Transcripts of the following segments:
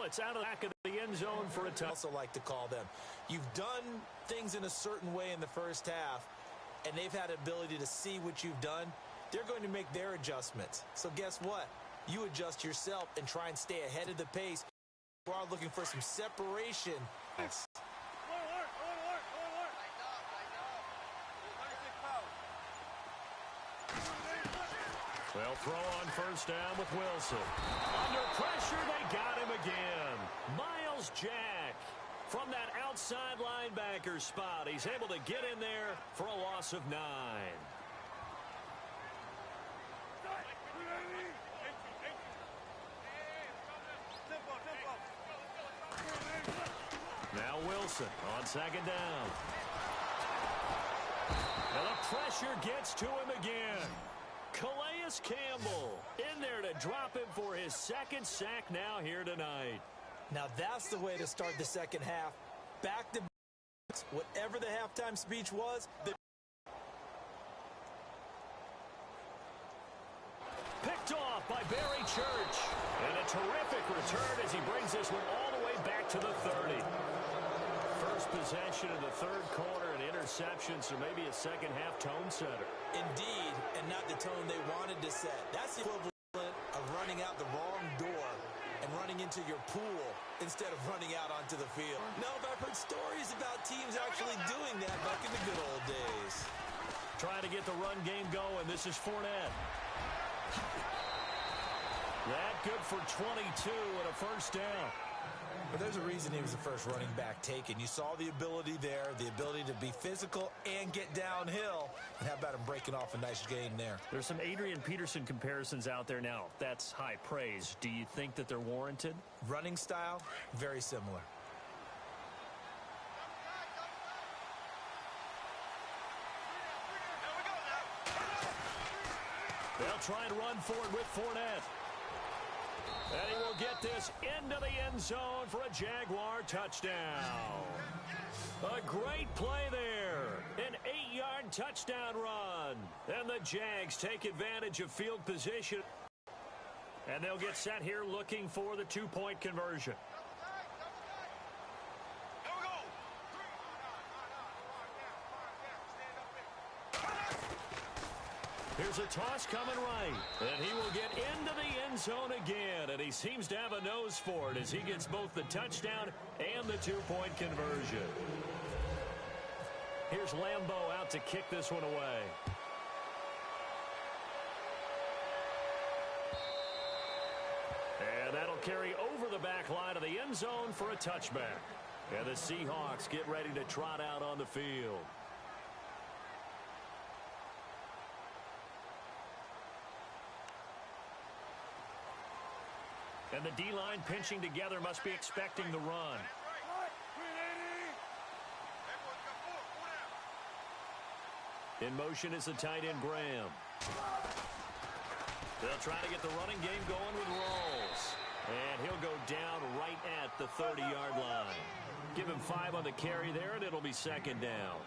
It's out of the back of the end zone for a touchdown. Also like to call them. You've done things in a certain way in the first half, and they've had the ability to see what you've done. They're going to make their adjustments. So guess what? You adjust yourself and try and stay ahead of the pace. We are looking for some separation. They'll throw on first down with Wilson. Under pressure, they got him again. Miles Jack from that outside linebacker spot. He's able to get in there for a loss of 9. Now Wilson on second down. And the pressure gets to him again. Calais Campbell in there to drop him for his second sack now here tonight. Now that's the way to start the second half. Back to whatever the halftime speech was. Picked off by Barry Church. And a terrific return as he brings this one all the way back to the 30. First possession of the third quarter, and interceptions, or maybe a second half tone setter. Indeed, and not the tone they wanted to set. That's the equivalent of running out the wrong door and running into your pool instead of running out onto the field. No, but I've heard stories about teams actually doing that back in the good old days. Trying to get the run game going. This is Fournette. That good for 22 and a first down. But there's a reason he was the first running back taken. You saw the ability there, the ability to be physical and get downhill. And how about him breaking off a nice game there? There's some Adrian Peterson comparisons out there now. That's high praise. Do you think that they're warranted? Running style, very similar. They'll try and run for it with Fournette. And he will get this into the end zone for a Jaguar touchdown. A great play there. An 8-yard touchdown run. And the Jags take advantage of field position. And they'll get set here looking for the 2-point conversion. Here's a toss coming right. And he will get into the end zone again. And he seems to have a nose for it as he gets both the touchdown and the 2-point conversion. Here's Lambeau out to kick this one away. And that'll carry over the back line of the end zone for a touchback. And the Seahawks get ready to trot out on the field. And the D-line pinching together must be expecting the run. In motion is the tight end Graham. They'll try to get the running game going with Rawls. And he'll go down right at the 30-yard line. Give him 5 on the carry there, and it'll be second down.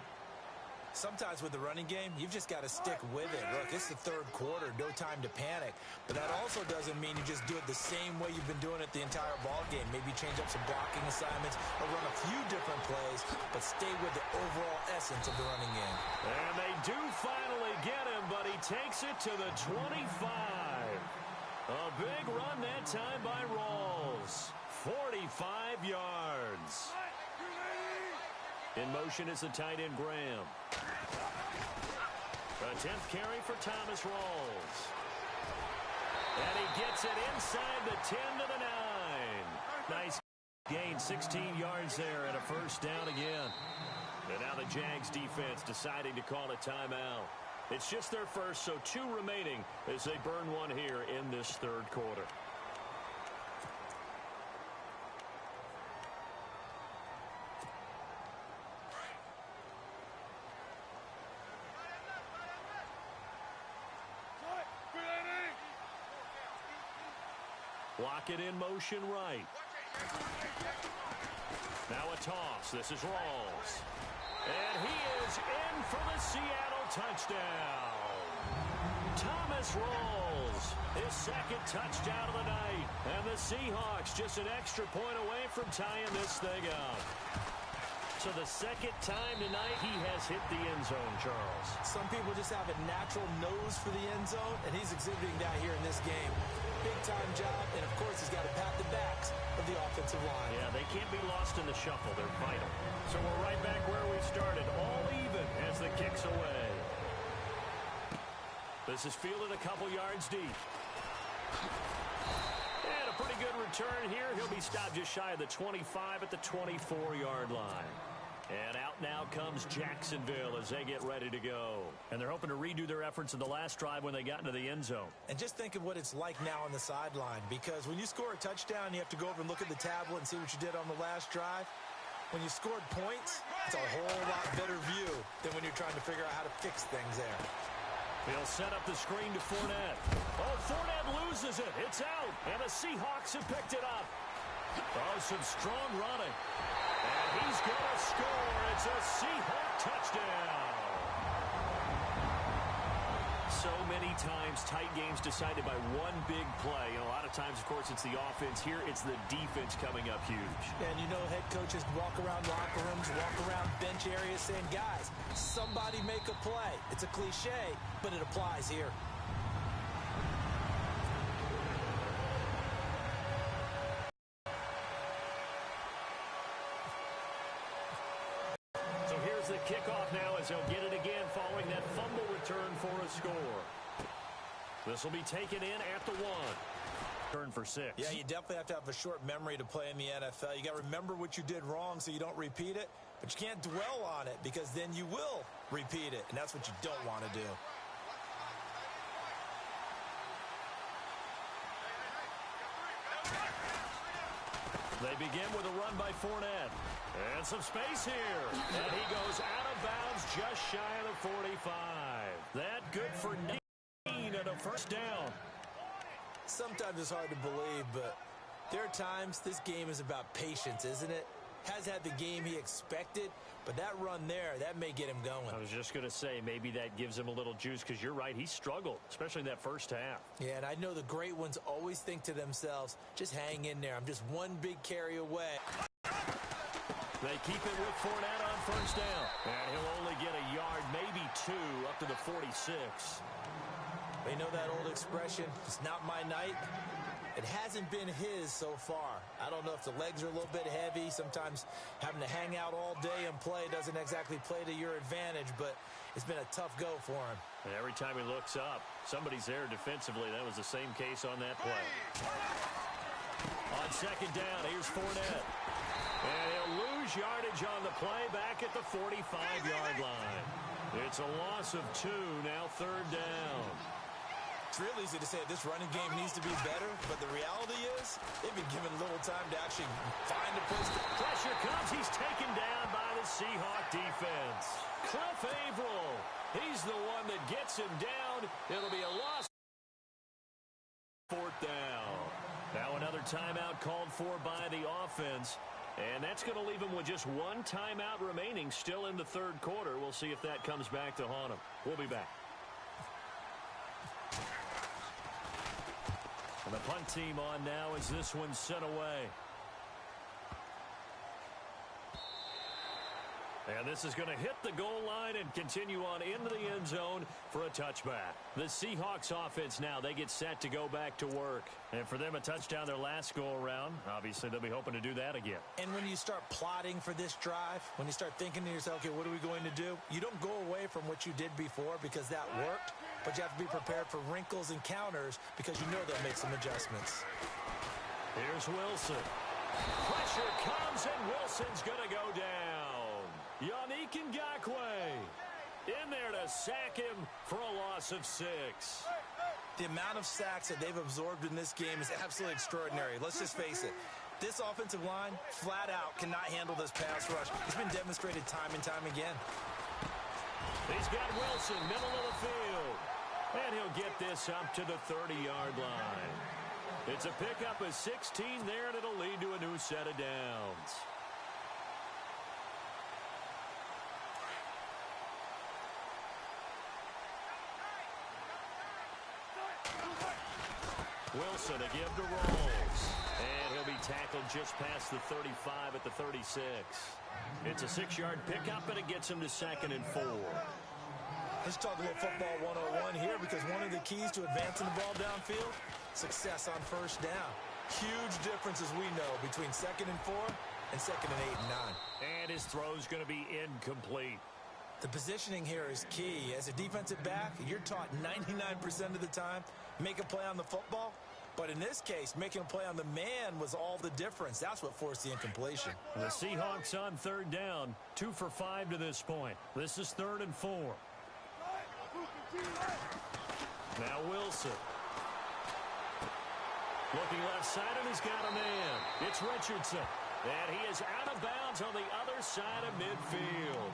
Sometimes with the running game, you've just got to stick with it. Look, it's the third quarter, no time to panic. But that also doesn't mean you just do it the same way you've been doing it the entire ball game. Maybe change up some blocking assignments or run a few different plays, but stay with the overall essence of the running game. And they do finally get him, but he takes it to the 25. A big run that time by Rawls. 45 yards. In motion is the tight end Graham. A 10th carry for Thomas Rawls. And he gets it inside the 10 to the 9. Nice gain, 16 yards there and a first down again. And now the Jags defense deciding to call a timeout. It's just their first, so 2 remaining as they burn one here in this third quarter. Lock it in motion right. Now a toss. This is Rawls. And he is in for the Seattle touchdown. Thomas rolls. His second touchdown of the night. And the Seahawks just an extra point away from tying this thing up. So the second time tonight he has hit the end zone, Charles. Some people just have a natural nose for the end zone, and he's exhibiting that here in this game. Big-time job, and of course he's got to pat the backs of the offensive line. Yeah, they can't be lost in the shuffle. They're vital. So we're right back where we started, all even as the kick's away. This is fielded a couple yards deep. And a pretty good return here. He'll be stopped just shy of the 25 at the 24-yard line. And out now comes Jacksonville as they get ready to go. And they're hoping to redo their efforts in the last drive when they got into the end zone. And just think of what it's like now on the sideline, because when you score a touchdown, you have to go over and look at the tablet and see what you did on the last drive. When you scored points, it's a whole lot better view than when you're trying to figure out how to fix things there. He'll set up the screen to Fournette. Oh, Fournette loses it. It's out. And the Seahawks have picked it up. Oh, some strong running. And he's going to score. It's a Seahawk touchdown. So many times, tight games decided by one big play. A lot of times, of course, it's the offense. Here, it's the defense coming up huge. And you know head coaches walk around locker rooms, walk around bench areas saying, guys, somebody make a play. It's a cliche, but it applies here. The kickoff now as he'll get it again following that fumble return for a score. This will be taken in at the 1. Turn for 6. Yeah, you definitely have to have a short memory to play in the NFL. You got to remember what you did wrong so you don't repeat it, but you can't dwell on it because then you will repeat it, and that's what you don't want to do. They begin with a run by Fournette. And some space here. And he goes out of bounds just shy of the 45. That good for 9 and a first down. Sometimes it's hard to believe, but there are times this game is about patience, isn't it? Has had the game he expected, but that run there, that may get him going. I was just going to say, maybe that gives him a little juice because you're right, he struggled, especially in that first half. Yeah, and I know the great ones always think to themselves, just hang in there. I'm just one big carry away. They keep it with Fournette on first down. And he'll only get a yard, maybe 2, up to the 46. You know that old expression, it's not my night? It hasn't been his so far. I don't know if the legs are a little bit heavy. Sometimes having to hang out all day and play doesn't exactly play to your advantage, but it's been a tough go for him. And every time he looks up, somebody's there defensively. That was the same case on that play. On second down, here's Fournette. And he'll lose yardage on the play back at the 45-yard line. It's a loss of 2, now third down. It's real easy to say this running game needs to be better, but the reality is they've been given little time to actually find a place to... Pressure comes. He's taken down by the Seahawk defense. Cliff Averill. He's the one that gets him down. It'll be a loss. Fourth down. Now another timeout called for by the offense. And that's going to leave him with just one timeout remaining still in the third quarter. We'll see if that comes back to haunt him. We'll be back. And the punt team on now as this one's sent away. And this is going to hit the goal line and continue on into the end zone for a touchback. The Seahawks offense now, they get set to go back to work. And for them, a touchdown their last go-around. Obviously, they'll be hoping to do that again. And when you start plotting for this drive, when you start thinking to yourself, okay, what are we going to do? You don't go away from what you did before because that worked, but you have to be prepared for wrinkles and counters because you know they'll make some adjustments. Here's Wilson. Pressure comes, and Wilson's going to go down. Yannick Ngakoue in there to sack him for a loss of 6. The amount of sacks that they've absorbed in this game is absolutely extraordinary. Let's just face it. This offensive line, flat out, cannot handle this pass rush. It's been demonstrated time and time again. He's got Wilson, middle of the field. And he'll get this up to the 30-yard line. It's a pickup of 16 there, and it'll lead to a new set of downs. Wilson to give to Rolls. And he'll be tackled just past the 35 at the 36. It's a 6-yard pickup, and it gets him to 2nd and 4. Let's talk about football 101 here, because one of the keys to advancing the ball downfield, success on first down. Huge difference, as we know, between 2nd and 4 and 2nd and 8 and 9. And his throw's going to be incomplete. The positioning here is key. As a defensive back, you're taught 99% of the time, make a play on the football. But in this case, making a play on the man was all the difference. That's what forced the incompletion. The Seahawks on 3rd down, 2 for 5 to this point. This is 3rd and 4. Now Wilson. Looking left side, and he's got a man. It's Richardson. And he is out of bounds on the other side of midfield.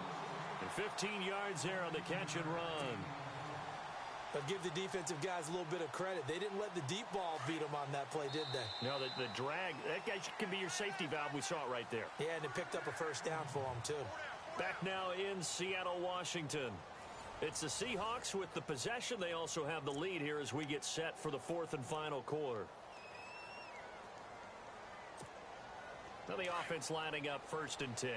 And 15 yards there on the catch and run. But give the defensive guys a little bit of credit. They didn't let the deep ball beat them on that play, did they? No, the drag, that guy can be your safety valve. We saw it right there. Yeah, and it picked up a first down for them, too. Back now in Seattle, Washington. It's the Seahawks with the possession. They also have the lead here as we get set for the 4th and final quarter. Now the offense lining up 1st and 10.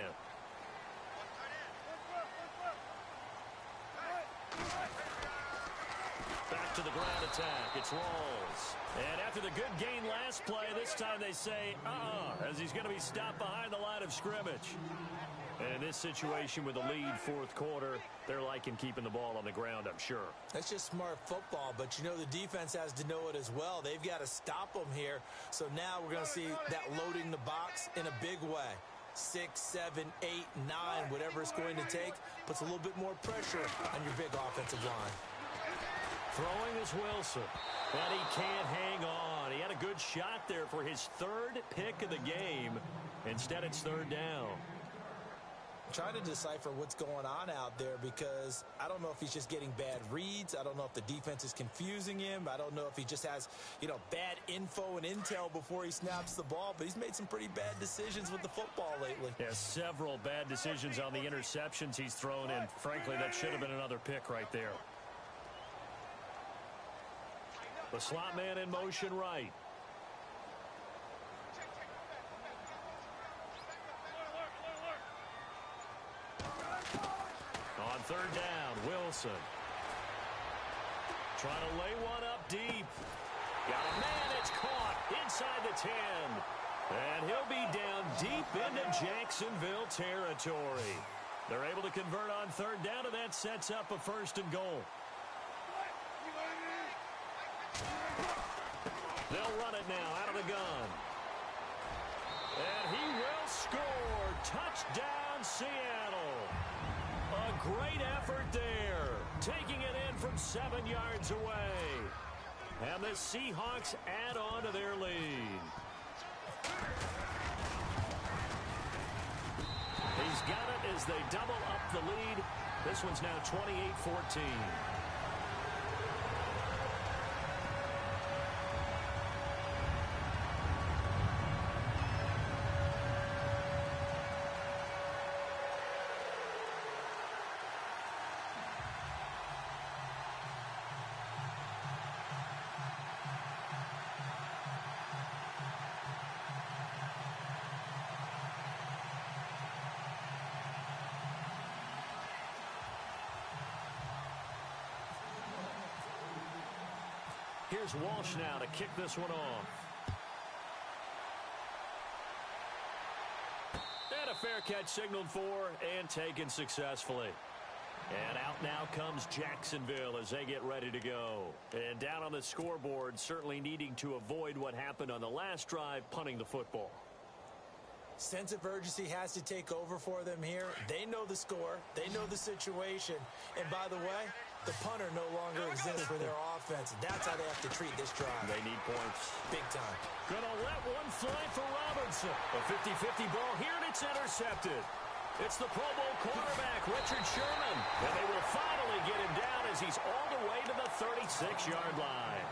Back to the ground attack. It's Rolls. And after the good gain last play, this time they say, as he's going to be stopped behind the line of scrimmage. And in this situation with the lead 4th quarter, they're liking keeping the ball on the ground, I'm sure. That's just smart football, but you know the defense has to know it as well. They've got to stop them here. So now we're going to see that loading the box in a big way. 6, 7, 8, 9, whatever it's going to take, puts a little bit more pressure on your big offensive line. Throwing is Wilson, but he can't hang on. He had a good shot there for his 3rd pick of the game. Instead, it's 3rd down. Trying to decipher what's going on out there, because I don't know if he's just getting bad reads. I don't know if the defense is confusing him. I don't know if he just has, bad info and intel before he snaps the ball, but he's made some pretty bad decisions with the football lately. Yeah, several bad decisions on the interceptions he's thrown in. Frankly, that should have been another pick right there. The slot man in motion right. On 3rd down, Wilson. Trying to lay one up deep. Got a man, it's caught inside the 10. And he'll be down deep into Jacksonville territory. They're able to convert on 3rd down, and that sets up a 1st and goal. They'll run it now out of the gun. And he will score. Touchdown, Seattle. A great effort there. Taking it in from 7 yards away. And the Seahawks add on to their lead. He's got it as they double up the lead. This one's now 28-14. Here's Walsh now to kick this one off. And a fair catch signaled for and taken successfully. And out now comes Jacksonville as they get ready to go. And down on the scoreboard, certainly needing to avoid what happened on the last drive, punting the football. Sense of urgency has to take over for them here. They know the score. They know the situation. And by the way, the punter no longer exists for their offense. That's how they have to treat this drive. They need points. Big time. Gonna let one fly for Robinson. A 50-50 ball here, and it's intercepted. It's the Pro Bowl quarterback, Richard Sherman. And they will finally get him down as he's all the way to the 36-yard line.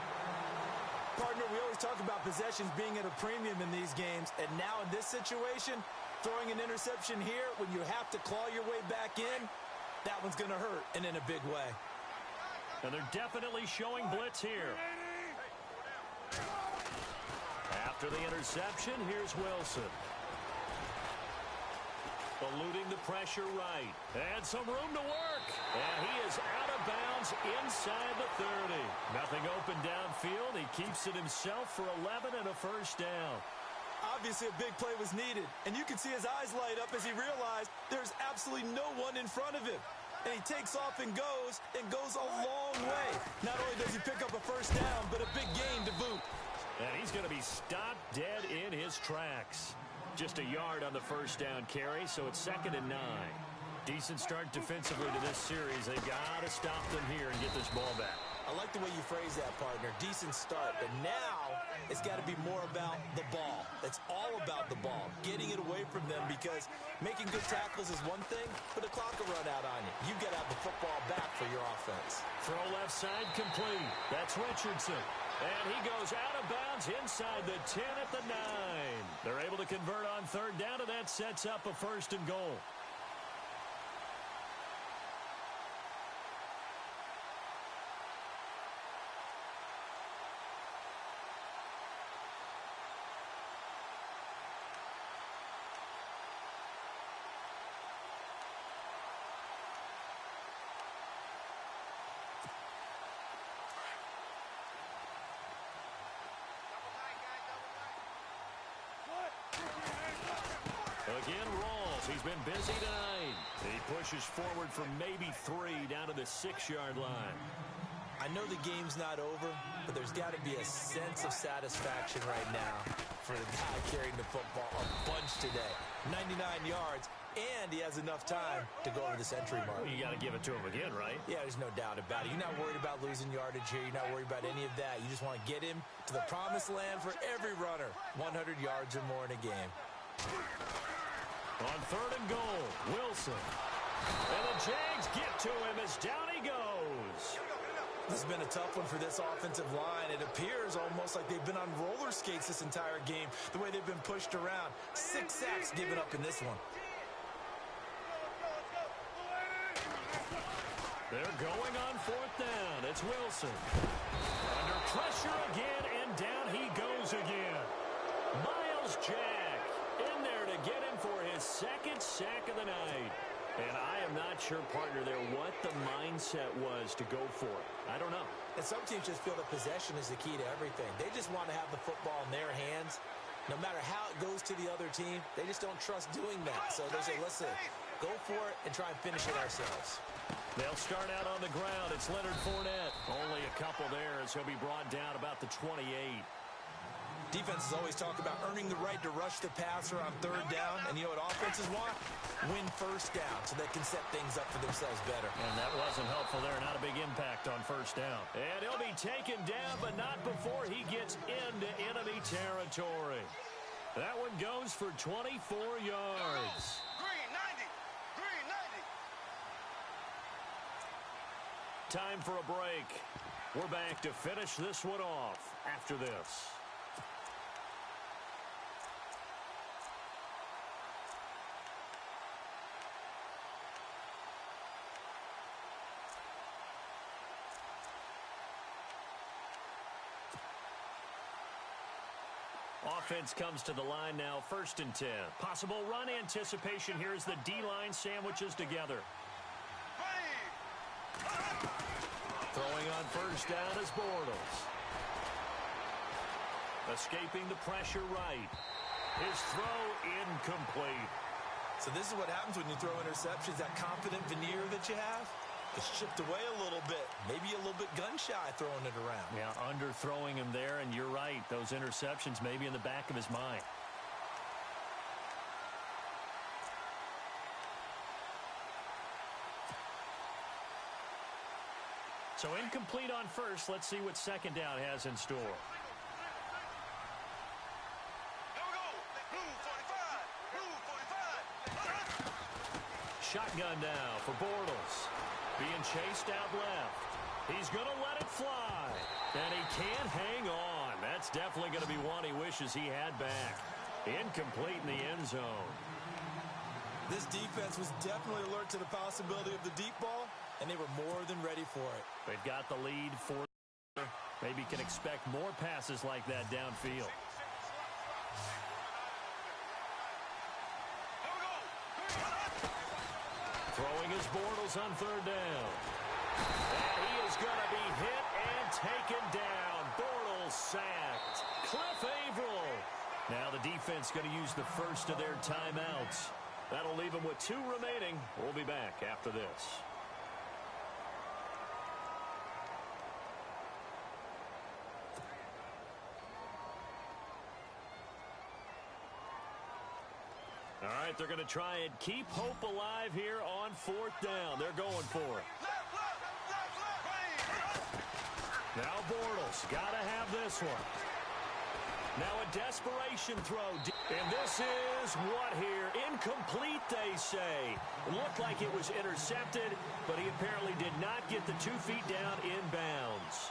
Partner, we always talk about possessions being at a premium in these games. And now in this situation, throwing an interception here when you have to claw your way back in, that one's going to hurt, and in a big way. And they're definitely showing blitz here. After the interception, here's Wilson. Eluding the pressure right. And some room to work. And he is out of bounds inside the 30. Nothing open downfield. He keeps it himself for 11 and a first down. Obviously, a big play was needed. And you can see his eyes light up as he realized there's absolutely no one in front of him. And he takes off and goes a long way. Not only does he pick up a first down, but a big gain to boot. And he's going to be stopped dead in his tracks. Just a yard on the first down carry, so it's 2nd and 9. Decent start defensively to this series. They've got to stop them here and get this ball back. I like the way you phrase that, partner. Decent start, but now it's got to be more about the ball. It's all about the ball, getting it away from them, because making good tackles is one thing, but the clock will run out on you. You've got to have the football back for your offense. Throw left side complete. That's Richardson. And he goes out of bounds inside the 10 at the 9. They're able to convert on 3rd down, and that sets up a 1st and goal. Again, Rawls. He's been busy tonight. He pushes forward from maybe 3 down to the 6-yard line. I know the game's not over, but there's got to be a sense of satisfaction right now for the guy carrying the football a bunch today. 99 yards, and he has enough time to go over the century mark. You got to give it to him again, right? Yeah, there's no doubt about it. You're not worried about losing yardage here. You're not worried about any of that. You just want to get him to the promised land for every runner. 100 yards or more in a game. On 3rd and goal, Wilson. And the Jags get to him as down he goes. This has been a tough one for this offensive line. It appears almost like they've been on roller skates this entire game, the way they've been pushed around. 6 sacks given up in this one. They're going on 4th down. It's Wilson. Under pressure again, and down he goes again. Miles Jack in there to get him for his 2nd sack of the night. And I am not sure, partner, there what the mindset was to go for it. I don't know. And some teams just feel that possession is the key to everything. They just want to have the football in their hands. No matter how it goes to the other team, they just don't trust doing that. So they say, listen, go for it and try and finish it ourselves. They'll start out on the ground. It's Leonard Fournette. Only a couple there as he'll be brought down about the 28. Defenses always talk about earning the right to rush the passer on 3rd down. And you know what offenses want? Win 1st down so they can set things up for themselves better. And that wasn't helpful there. Not a big impact on 1st down. And he'll be taken down, but not before he gets into enemy territory. That one goes for 24 yards. Green 90. Green 90. Time for a break. We're back to finish this one off after this. Offense comes to the line now, 1st and 10. Possible run anticipation here as the D-line sandwiches together. Throwing on 1st down is Bortles. Escaping the pressure right. His throw incomplete. So this is what happens when you throw interceptions, that confident veneer that you have. It's chipped away a little bit. Maybe a little bit gun-shy throwing it around. Yeah, underthrowing him there, and you're right. Those interceptions may be in the back of his mind. So incomplete on 1st. Let's see what 2nd down has in store. Shotgun now for Bortles. Being chased out left. He's going to let it fly. And he can't hang on. That's definitely going to be one he wishes he had back. Incomplete in the end zone. This defense was definitely alert to the possibility of the deep ball, and they were more than ready for it. They've got the lead for Maybe can expect more passes like that downfield. Throwing his Bortles on third down. And he is going to be hit and taken down. Bortles sacked. Cliff Averill. Now the defense going to use the first of their timeouts. That'll leave them with 2 remaining. We'll be back after this. All right, they're going to try and keep hope alive here on 4th down. They're going for it. Now Bortles got to have this one. Now a desperation throw. And this is what here? Incomplete, they say. It looked like it was intercepted, but he apparently did not get the 2 feet down inbounds.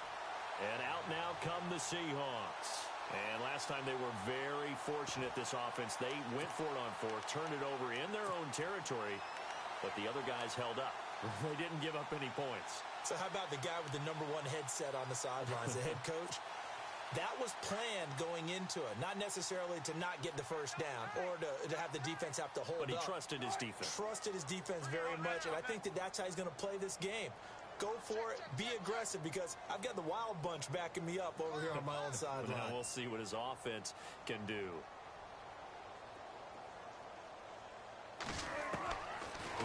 And out now come the Seahawks. And last time they were very fortunate, this offense. They went for it on 4th, turned it over in their own territory, but the other guys held up. They didn't give up any points. So how about the guy with the #1 headset on the sidelines, the head coach? That was planned going into it, not necessarily to not get the first down or to have the defense have to hold up. But he trusted his defense. Trusted his defense very much, and I think that's how he's going to play this game. Go for it, be aggressive, because I've got the wild bunch backing me up over here on my own sideline. Now we'll see what his offense can do.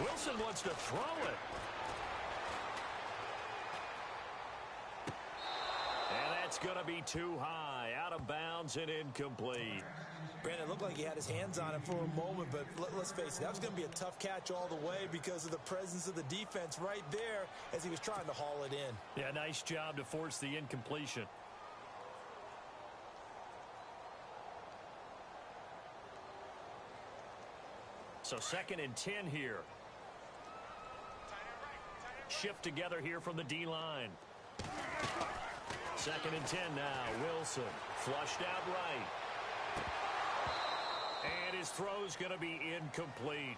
Wilson wants to throw it. And that's going to be too high, out of bounds and incomplete. Brandon, it looked like he had his hands on it for a moment, but let's face it, that was going to be a tough catch all the way because of the presence of the defense right there as he was trying to haul it in. Yeah, nice job to force the incompletion. So 2nd and 10 here. Shift together here from the D-line. 2nd and 10 now. Wilson flushed out right. And his throw's going to be incomplete.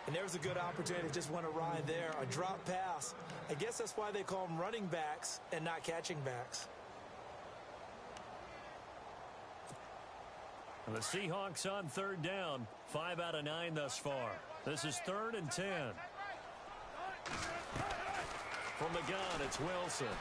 And there's a good opportunity. Just went awry there. A drop pass. I guess that's why they call them running backs and not catching backs. And the Seahawks on 3rd down. 5 out of 9 thus far. This is 3rd and 10. From the gun, it's Wilson.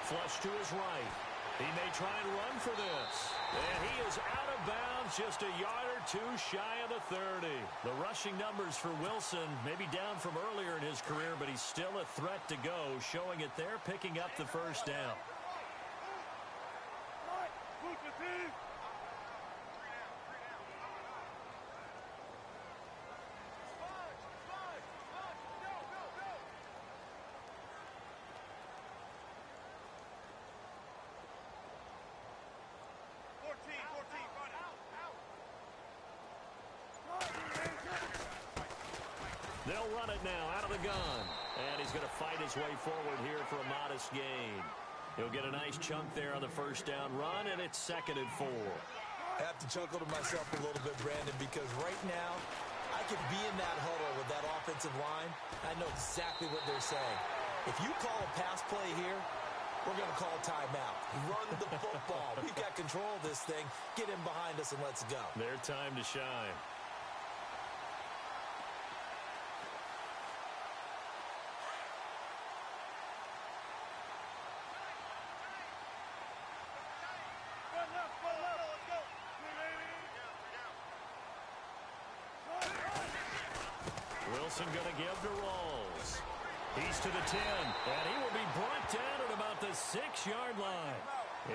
Flush to his right. He may try and run for this. And he is out of bounds, just a yard or 2 shy of the 30. The rushing numbers for Wilson may be down from earlier in his career, but he's still a threat to go, showing it there, picking up the first down. They'll run it now out of the gun. And he's going to fight his way forward here for a modest gain. He'll get a nice chunk there on the first down run, and it's 2nd and 4. I have to chuckle to myself a little bit, Brandon, because right now I could be in that huddle with that offensive line. I know exactly what they're saying. If you call a pass play here, we're going to call timeout. Run the football. We've got control of this thing. Get in behind us and let's go. Their time to shine. Wilson going to give to Rawls. He's to the 10, and he will be brought down at about the 6-yard line.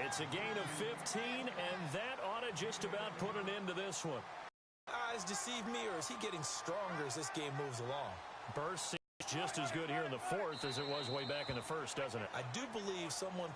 It's a gain of 15, and that ought to just about put an end to this one. Eyes deceive me, or is he getting stronger as this game moves along? Burst seems just as good here in the 4th as it was way back in the 1st, doesn't it? I do believe someone put